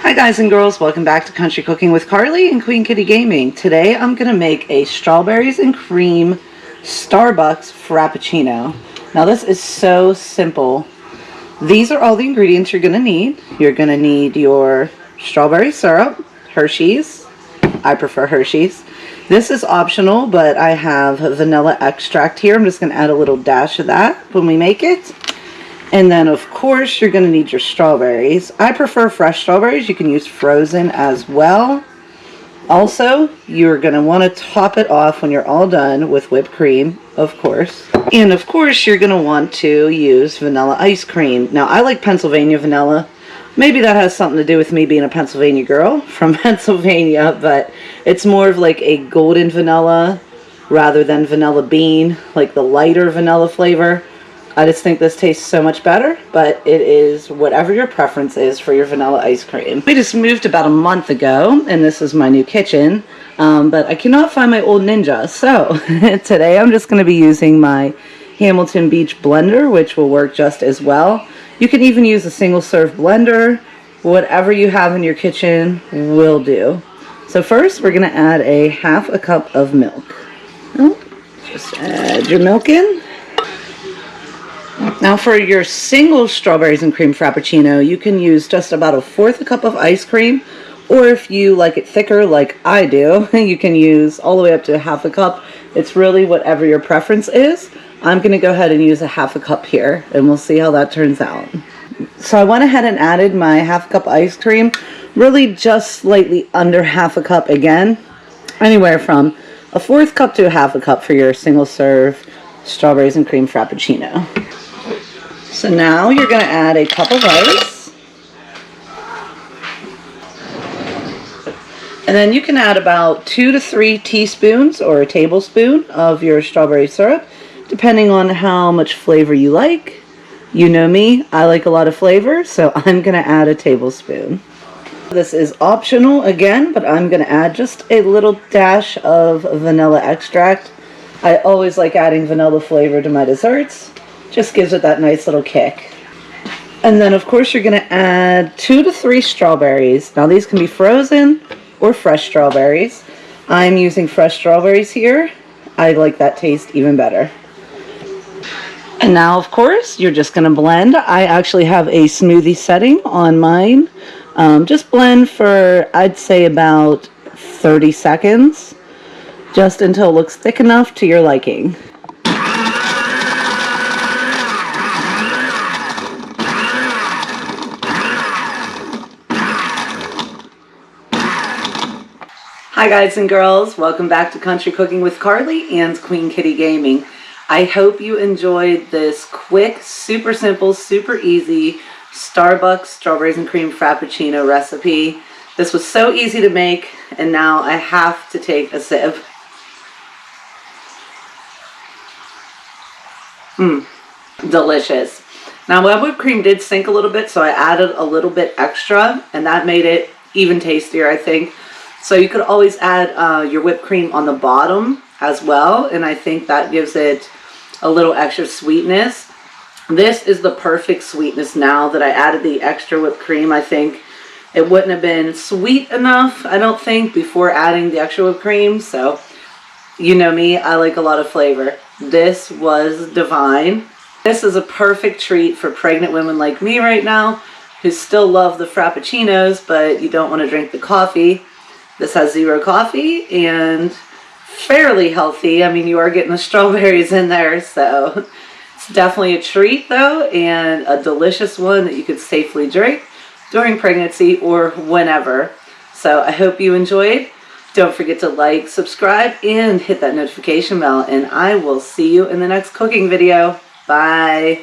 Hi guys and girls, welcome back to Country Cooking with Carly and Queen Kitty Gaming. Today I'm going to make a strawberries and cream Starbucks Frappuccino. Now this is so simple. These are all the ingredients you're going to need. You're going to need your strawberry syrup, Hershey's. I prefer Hershey's. This is optional, but I have vanilla extract here. I'm just going to add a little dash of that when we make it. And then, of course, you're going to need your strawberries. I prefer fresh strawberries. You can use frozen as well. Also, you're going to want to top it off when you're all done with whipped cream, of course. And, of course, you're going to want to use vanilla ice cream. Now, I like Pennsylvania vanilla. Maybe that has something to do with me being a Pennsylvania girl from Pennsylvania, but it's more of like a golden vanilla rather than vanilla bean, like the lighter vanilla flavor. I just think this tastes so much better, but it is whatever your preference is for your vanilla ice cream. We just moved about a month ago, and this is my new kitchen, but I cannot find my old Ninja, so today I'm just going to be using my Hamilton Beach blender, which will work just as well. You can even use a single serve blender. Whatever you have in your kitchen will do. So first, we're going to add a half a cup of milk. Just add your milk in. Now for your single strawberries and cream frappuccino, you can use just about 1/4 cup of ice cream, or if you like it thicker like I do, you can use all the way up to 1/2 cup. It's really whatever your preference is. I'm going to go ahead and use 1/2 cup here, and we'll see how that turns out. So I went ahead and added my 1/2 cup ice cream, really just slightly under 1/2 cup again, anywhere from 1/4 cup to 1/2 cup for your single serve strawberries and cream frappuccino. So now you're going to add a cup of ice. And then you can add about 2 to 3 teaspoons or a tablespoon of your strawberry syrup, depending on how much flavor you like. You know me, I like a lot of flavor, so I'm going to add a tablespoon. This is optional again, but I'm going to add just a little dash of vanilla extract. I always like adding vanilla flavor to my desserts. Just gives it that nice little kick. And then of course you're going to add 2 to 3 strawberries. Now these can be frozen or fresh strawberries. I'm using fresh strawberries here. I like that taste even better. And now of course you're just going to blend. I actually have a smoothie setting on mine. Just blend for I'd say about 30 seconds. Just until it looks thick enough to your liking. Hi guys and girls, welcome back to Country Cooking with Carly and Queen Kitty Gaming. I hope you enjoyed this quick, super simple, super easy Starbucks Strawberries and Cream Frappuccino recipe. This was so easy to make, and now I have to take a sip. Delicious. Now my whipped cream did sink a little bit, so I added a little bit extra, and that made it even tastier, I think. So you could always add your whipped cream on the bottom as well, and I think that gives it a little extra sweetness. This is the perfect sweetness now that I added the extra whipped cream. I think it wouldn't have been sweet enough, I don't think, before adding the extra whipped cream. So, you know me, I like a lot of flavor. This was divine. This is a perfect treat for pregnant women like me right now who still love the frappuccinos, but you don't want to drink the coffee. This has 0 coffee and fairly healthy. I mean, you are getting the strawberries in there, so it's definitely a treat though, and a delicious one that you could safely drink during pregnancy or whenever. So I hope you enjoyed. Don't forget to like, subscribe, and hit that notification bell, and I will see you in the next cooking video. Bye.